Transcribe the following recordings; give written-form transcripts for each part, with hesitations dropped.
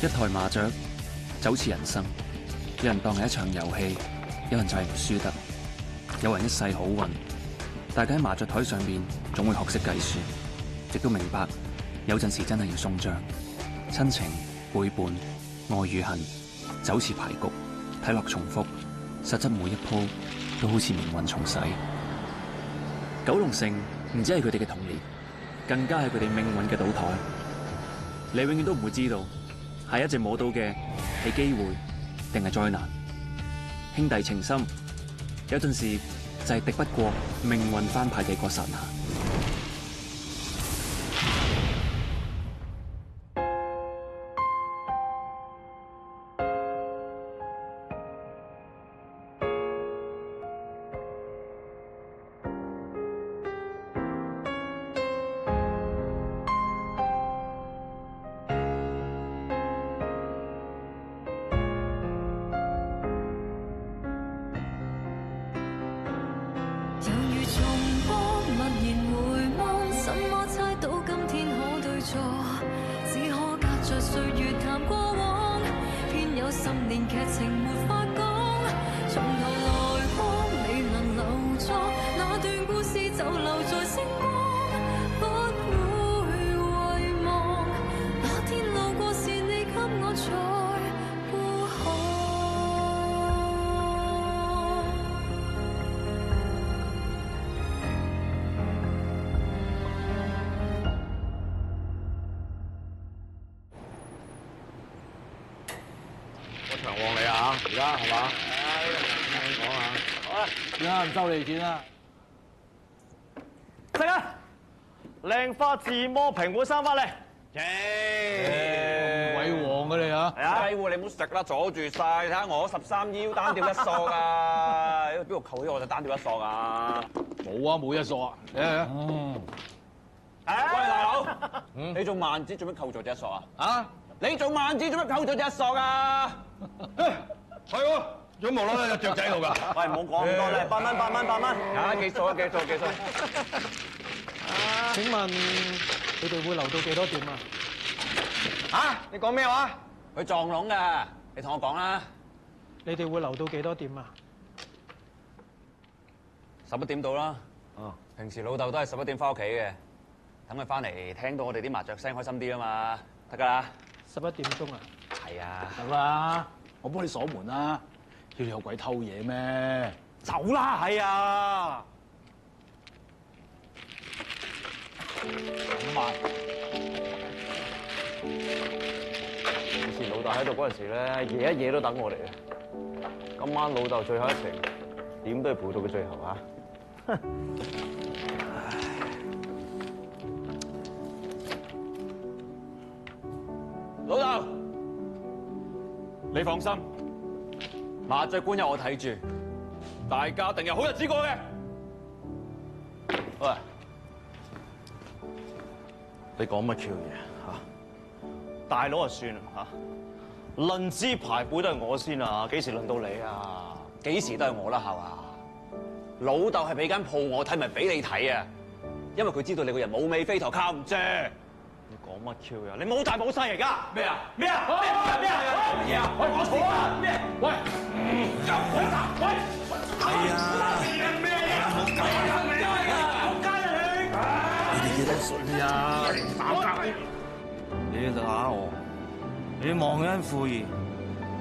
一台麻雀就好似人生，有人當係一場遊戲，有人就係唔輸得，有人一世好運。大家喺麻雀台上邊總會學識計算，亦都明白有陣時真係要鬆張。親情、背叛、愛與恨，就好似牌局，睇落重複，實質每一鋪都好似命運重洗。九龍城唔止係佢哋嘅童年，更加係佢哋命運嘅賭台。你永遠都唔會知道，下一隻摸到嘅係機會定係災難。兄弟情深，有陣時就係敵不過命運翻牌嘅嗰剎那。猶如重播，默然回望，什麼猜到今天可對錯？只可隔着歲月談過往，偏有10年劇情沒法講。從頭來過，未能留作那段故事，就留在星光，不會遺忘。那天路過是你給我在呼喊。長旺你啊！而家係嘛？講下，好啦，點解唔收你錢啊？食啊！靚花自摸評判3翻嚟。咁鬼旺嘅你啊！係啊！雞喎，你唔好食啦，阻住晒。睇下我13腰單吊一索啊！邊度扣咗我就單吊一索啊？冇啊，冇一索啊！嚟嚟喂，大佬，你做萬子做咩扣咗隻一索啊？啊！你做萬子做咩扣咗隻一索啊？係喎，有冇攞隻雀仔喺度㗎？喂，唔好講咁多咧，8蚊8蚊。啊，記數啊，記數。請問你哋會留到幾多點啊？嚇！你講咩話？佢撞聾㗎，你同我講啦。你哋會留到幾多點啊？ 11點到啦。哦。平時老豆都係11點翻屋企嘅，等佢翻嚟聽到我哋啲麻雀聲開心啲啊嘛，得㗎啦。11點鐘啊？係啊。得啦，我幫你鎖門啦。要你有鬼偷嘢咩？走啦，係啊！咁慢。以前老豆喺度嗰陣時咧，夜一夜都等我哋嘅。今晚老豆最後一程，點都要陪到佢最後啊！老豆，你放心，麻雀館有我睇住，大家定有好日子過嘅。喂，你講乜 Q 嘢嚇？大佬就算啦嚇，論資排輩都係我先啊，幾時輪到你啊？幾時都係我啦，係嘛？老豆係俾間鋪我睇，咪俾你睇啊！因為佢知道你個人冇尾飛頭，靠唔住。你講乜 Q 呀？你冇大冇細而家咩啊？咩啊？咩啊？喂，我錯啊！咩？喂，有好大喂！係啊！咩啊？冇計啊！冇計啊！你哋幾多歲啊？打交！你打我，你忘恩負義，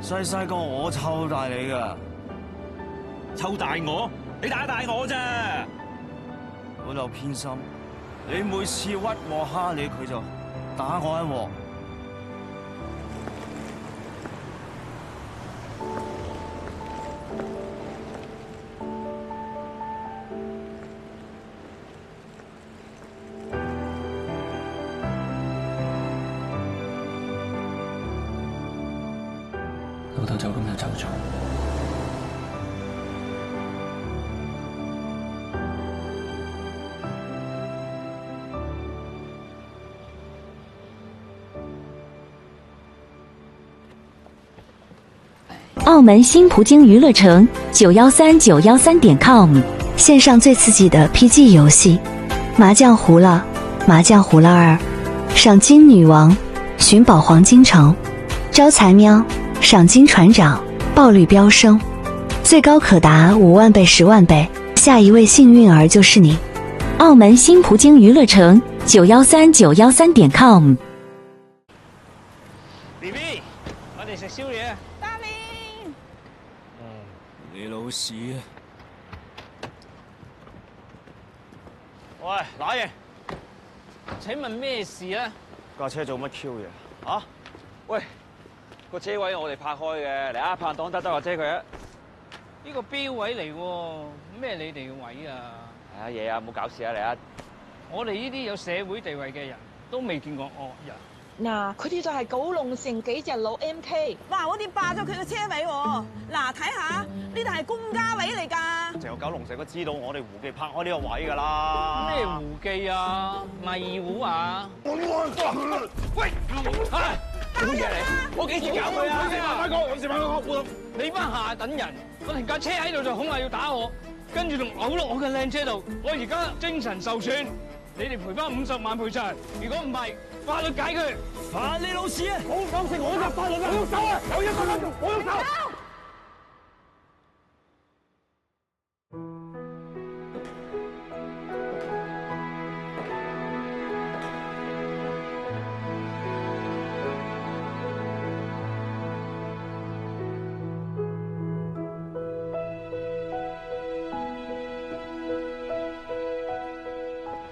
細細個我湊大你噶，湊大我？你打我啫！老豆偏心，你每次屈我蝦你，佢就打我一鑊。老豆就咁就走咗。澳门新葡京娱乐城913913.com 线上最刺激的 PG 游戏，麻将胡了，麻将胡了2，赏金女王，寻宝黄金城。招财喵，赏金船涨，爆率飙升，最高可达5万倍、10万倍。下一位幸运儿就是你。澳门新葡京娱乐城913913.com。BB， 我哋食宵夜。大明。你老屎啊！喂，乸爺，請問咩事啊？架車做乜 Q 嘢？啊？喂，個車位我哋泊開嘅，嚟啊，拍檔得我遮佢啊！呢個標位嚟喎，咩你哋嘅位啊？係啊嘢啊，唔好搞事啊嚟啊！我哋呢啲有社會地位嘅人都未見過惡人。嗱，佢哋就係九龍城幾隻老 MK， 哇！我哋霸咗佢個車位喎。嗱，睇下呢度係公家位嚟㗎。成個九龍城都知道我哋胡記泊開呢個位㗎啦。咩胡記啊？賣二胡啊？喂，做乜嘢嚟？我幾時搞佢啊？有事快講！你班下等人，我停架車喺度就恐嚇要打我，跟住仲嘔落我嘅靚車度，我而家精神受損。你哋賠翻50萬賠償，如果唔係，法律解決。煩你老屎啊！好講成我入法律啦！我喐手啊！有一個跟住，我喐手。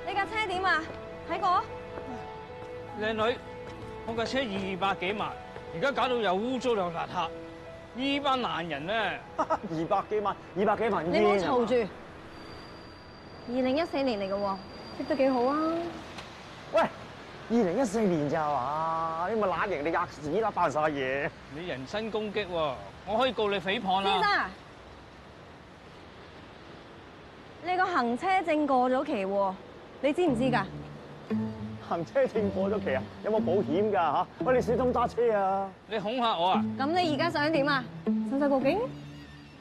你架車點啊？睇過？靚女，我架車200幾萬，而家搞到又污糟又邋遢，呢班爛人咧，200幾萬你唔好嘈住。2014年嚟嘅喎，識得幾好啊！喂，2014年咋嘛？你咪乸型，你吔屎啦，扮晒嘢！你人身攻擊喎，我可以告你誹謗啦。先生，你個行車證過咗期喎，你知唔知㗎？行車證過咗期啊？有冇保險㗎嚇？喂，你小心揸車啊！你恐嚇我啊？咁你而家想點啊？使唔使報警？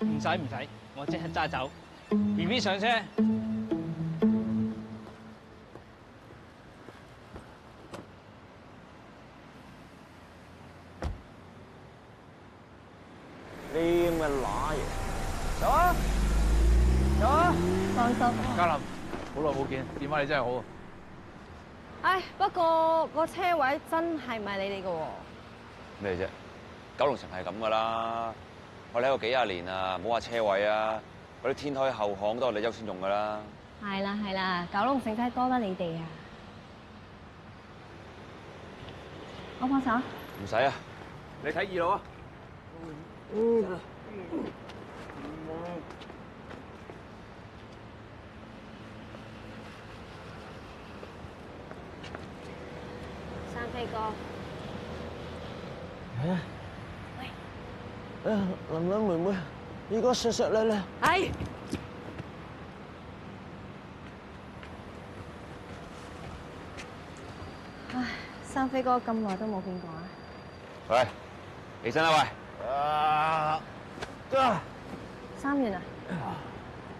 唔使，我即刻揸走。BB 上車。你咁嘅乸嘢，走啊！放心。嘉林，好耐冇見，電話你真係好啊！唉，不過個車位真係唔係你哋嘅喎。咩啫？九龍城係咁噶啦，我哋喺度幾廿年啊，冇話車位啊，嗰啲天台後巷都係我哋優先用噶啦。係啦，九龍城真係多得你哋啊！我幫手。唔使啊，你睇2樓啊。三飛哥。林林妹妹，呢個實實咧。係。唉，三飛哥咁耐都冇見過啊！喂，起身啦喂！三元啊，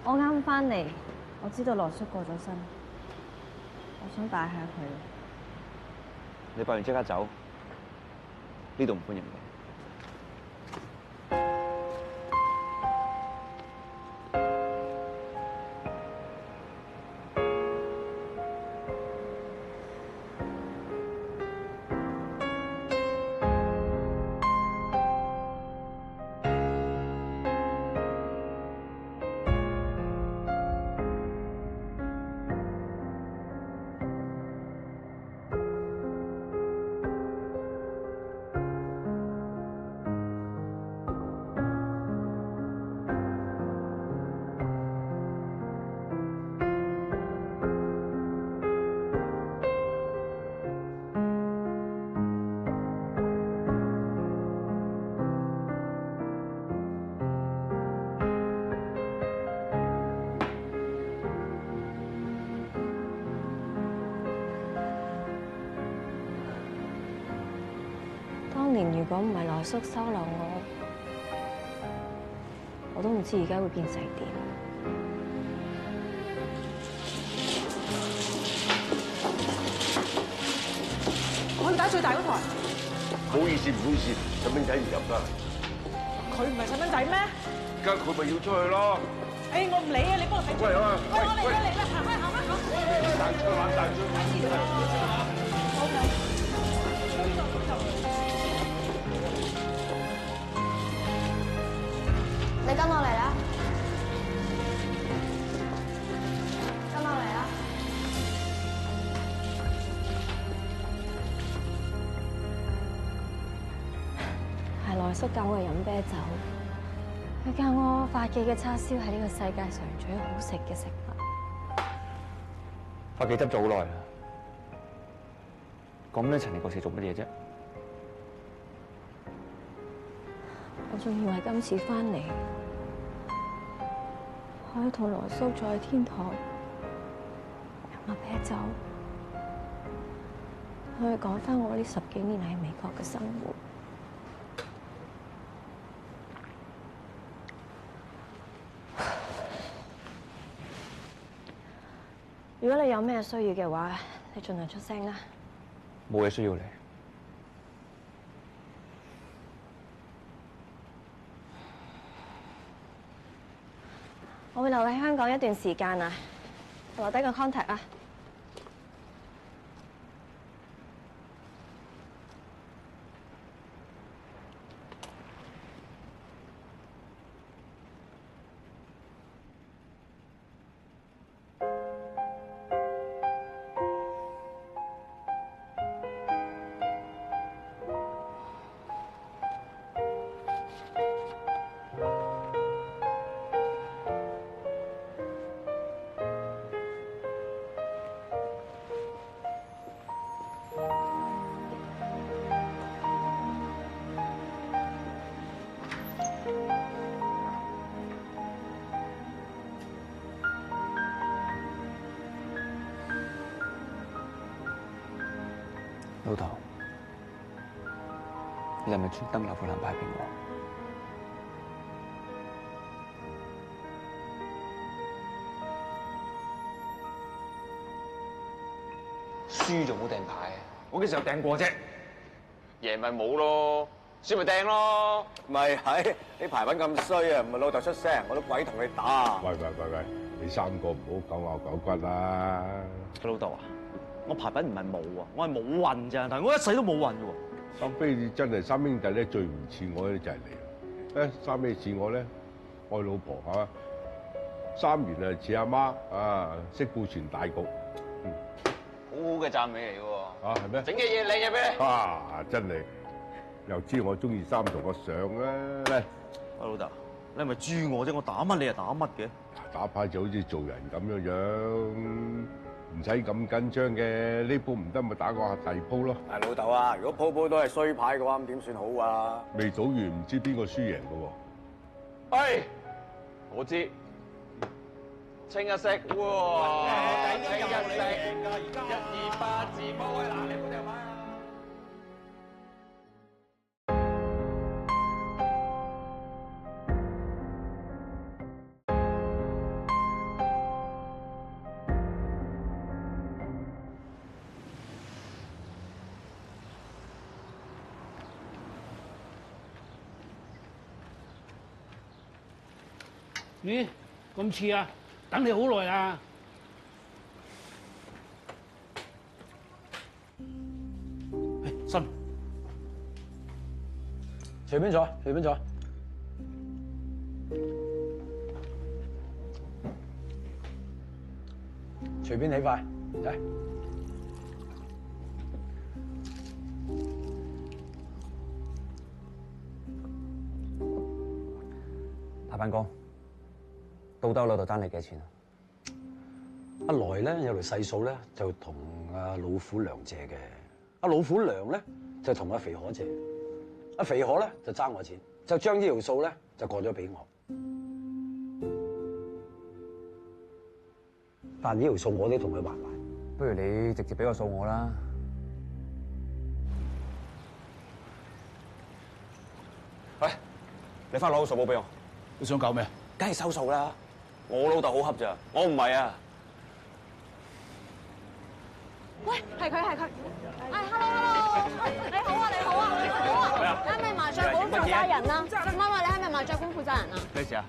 我啱翻嚟，我知道羅叔過咗身，我想帶下佢。你拜完即刻走，呢度唔歡迎你。當年如果唔係羅叔收留我都唔知而家會變成點。我要打最大嗰台。唔好意思，細蚊仔唔入㗎。佢唔係細蚊仔咩？而家佢咪要出去咯。誒，我唔理啊，你幫我睇住。喂，我嚟啦，行開。大出玩大出。你跟我嚟啦，跟我嚟啦。係來叔教我飲啤酒，佢教我發記嘅叉燒係呢個世界上最好食嘅食物。發記執咗好耐啦，咁多陳年過時做乜嘢啫？我仲以為今次翻嚟，可以同來叔再喺天台飲下啤酒，可以講翻我呢10幾年喺美國嘅生活。如果你有咩需要嘅話，你盡量出聲啦。冇嘢需要你。我會留喺香港一段時間啊，留低個 contact 啊。老豆，你係咪專登留副藍牌俾我？輸就冇掟牌，我幾時有掟過啫？贏咪冇咯，輸咪掟咯。咪係你牌品咁衰啊！唔係老豆出聲，我都鬼同你打。喂，你3個唔好狗咬狗骨啦。佢老豆啊，我牌品唔係冇啊，我係冇運咋，但係我一世都冇運嘅喎。心飛你真係3兄弟咧，最唔似我咧就係你啦。3咩似我咧？愛老婆嚇，3元啊似阿媽啊，識顧全大局。好好嘅讚美嚟嘅喎。啊係咩？整嘅嘢靚嘢俾你。啊真係，又知我中意3同我上啦。嚟，喂老豆，你係咪豬我啫？我打乜你又打乜嘅？打牌就好似做人咁樣樣。唔使咁緊張嘅，呢鋪唔得咪打個下第二鋪咯。老豆啊，如果鋪鋪都係衰牌嘅話，咁點算好啊？未賭完唔知邊個輸贏嘅喎。哎，我知，清一色喎，清一色，128字波嗱，你冇掉牌啊！咦，咁遲啊！等你好耐啦。信，隨便坐，隨便坐。隨便起筷，嚟。大班哥。到底老豆爭你幾錢啊？阿來咧有條細數咧，就同阿老虎娘借嘅。阿老虎娘咧就同阿肥可借。阿肥可咧就爭我錢，就將呢條數咧就過咗俾我。但呢條數我都同佢還埋。不如你直接俾個數我啦。喂，你翻攞個數簿俾我。你想搞咩？梗係收數啦。我老豆好恰咋，我唔係啊。喂，係佢。哎 ，hello，你好啊，你好啊。負責人啊？媽媽，你係咪麻雀館負責人啊？咩事啊？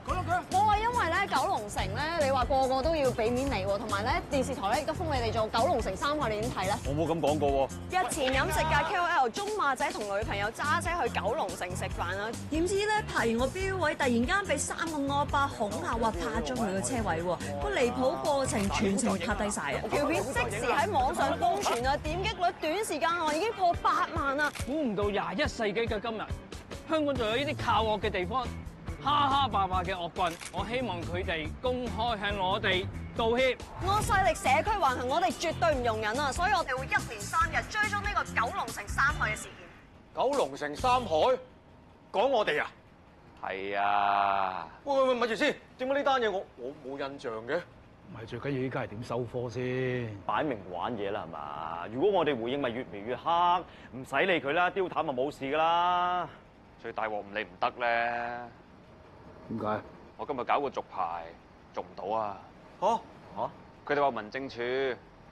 冇啊，因為咧九龍城咧，你話個個都要俾面你喎，同埋咧電視台咧亦都封你哋做九龍城3號，你點睇咧？我冇咁講過喎。日前飲食界 KOL 鐘馬仔同女朋友揸車去九龍城食飯啊，點知咧排完個標位，突然間俾3個惡霸恐嚇，話拍咗佢個車位喎，個離譜過程全程拍低晒啊！條片即時喺網上瘋傳啊，點擊率短時間內已經破8萬啊！估唔到21世紀嘅今日，香港仲有呢啲靠惡嘅地方，蝦蝦霸霸嘅惡棍，我希望佢哋公開向我哋道歉。惡勢力社區橫行，我哋絕對唔容忍啊！所以我哋會1連3日追蹤呢個九龍城3海嘅事件。九龍城3海講我哋啊？係啊。喂，咪住先，點解呢單嘢我冇印象嘅？唔係，最緊要依家係點收科先？擺明玩嘢啦，係嘛？如果我哋回應咪越描越黑，唔使理佢啦，丟淡咪冇事噶啦。最大鑊唔理唔得咧。點解？我今日搞個續牌，續唔到啊！佢哋話民政處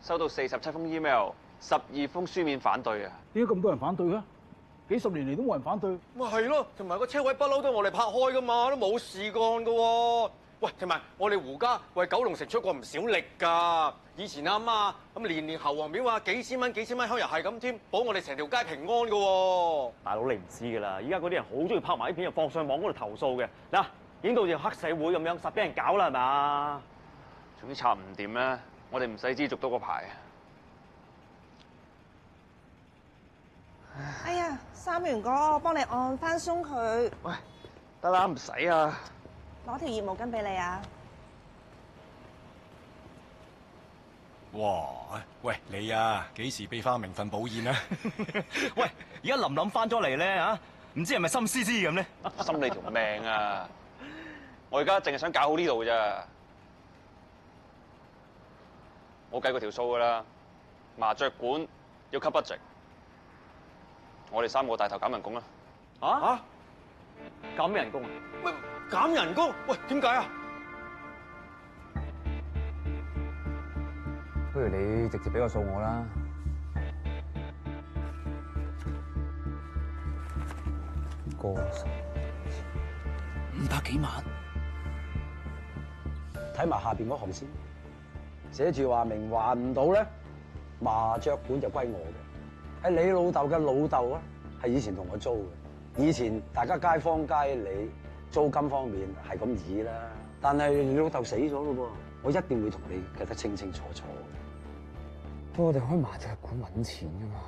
收到47封 email， 12封書面反對啊！點解咁多人反對嘅？幾十年嚟都冇人反對。咪係咯，同埋個車位不嬲都係我哋拍開噶嘛，都冇事幹噶喎。喂，同埋我哋胡家為九龍城出過唔少力㗎。以前阿媽咁年侯王廟話幾千蚊香油係咁添，保我哋成條街平安㗎喎。大佬你唔知㗎啦，依家嗰啲人好中意拍埋啲片又放上網嗰度投訴嘅。嗱，已經到似黑社會咁樣，實俾人搞啦係嘛？總之插唔掂咧，我哋唔使知續到個牌。哎呀，三元哥，我幫你按翻鬆佢。喂，得啦，唔使啊。攞條熱毛巾俾你啊！哇！喂，你啊，幾時俾翻名份寶燕啊？喂，而家琳琳翻咗嚟咧嚇，唔知係咪心思思咁咧？心你條命啊！我而家淨係想搞好呢度咋。我計過條數㗎啦，麻雀館要 cut budget，我哋3個帶頭減人工啦。啊？減咩人工啊？喂，減人工？喂，點解啊？不如你直接俾個數我啦。500幾萬，睇埋下邊嗰行先，寫住話明還唔到咧，麻雀館就歸我嘅。係你老豆嘅老豆啊，係以前同我租嘅。以前大家街坊街里租金方面係咁易啦，但係你老豆死咗咯喎，我一定會同你計得清清楚楚嘅。不過我哋開麻雀館揾錢㗎嘛，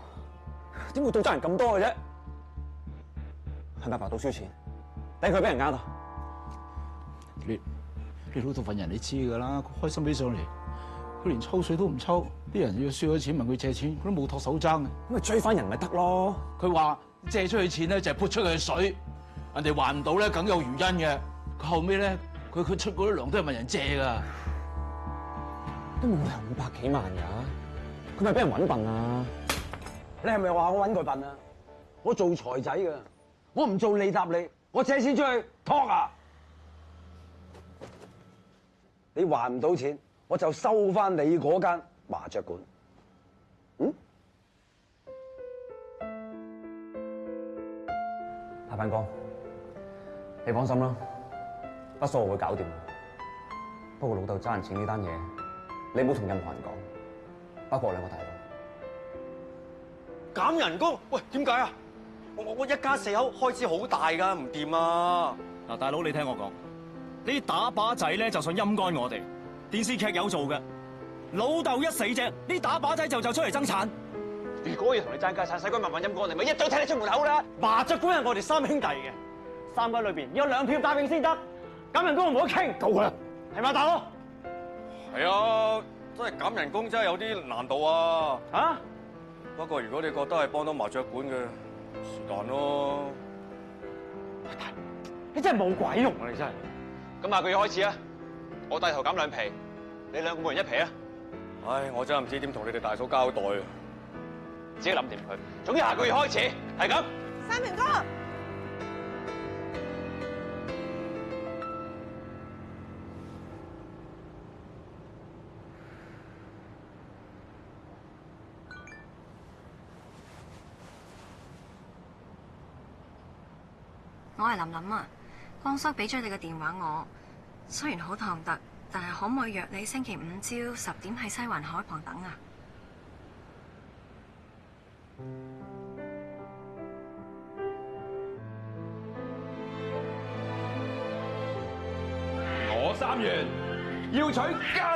點會到爭人咁多嘅啫？係咪阿爸賭輸錢，等佢俾人呃啊？你老豆份人你知㗎啦，佢開心起上嚟，佢連抽水都唔抽，啲人要輸咗錢問佢借錢，佢都冇托手踭嘅。咁咪追翻人咪得咯？佢話借出去錢咧就係潑出去嘅水，人哋還唔到咧梗有原因嘅。佢後尾咧佢出嗰啲糧都係問人借㗎，都冇理由500幾萬㗎，佢咪俾人揾笨啊？你係咪話我揾佢笨啊？我做財仔㗎，我唔做利搭利，我借錢出去托啊！你還唔到錢，我就收翻你嗰間麻雀館。嗯？大班哥，你放心啦，筆數我會搞掂。不過老豆爭人錢呢單嘢，你唔好同任何人講，包括我兩個大佬。減人工？喂，點解啊？我一家4口開支好大㗎，唔掂啊！嗱，大佬你聽我講，呢啲打靶仔咧就想陰乾我哋。電視劇有做嘅，老豆一死啫，呢打靶仔就出嚟爭產。如果要同你爭家產，使鬼慢慢陰乾你，咪一早踢你出門口啦！麻雀館係我哋3兄弟嘅，3個裏邊有2票答應先得，減人工唔好傾。夠啦，係咪大佬？係啊，真係減人工真係有啲難度啊！啊？不過如果你覺得係幫到麻雀館嘅，是但咯。你真係冇鬼用啊！你真係。咁下個月開始啊，我帶頭減2皮，你2個每人1皮啊！唉，我真係唔知點同你哋大嫂交代啊！自己諗掂佢。總之下個月開始係咁。三明哥。我係琳琳啊，江叔俾咗你嘅電話我，雖然好唐突，但係可唔可以約你星期五朝10點喺西環海旁等啊？我3元要娶家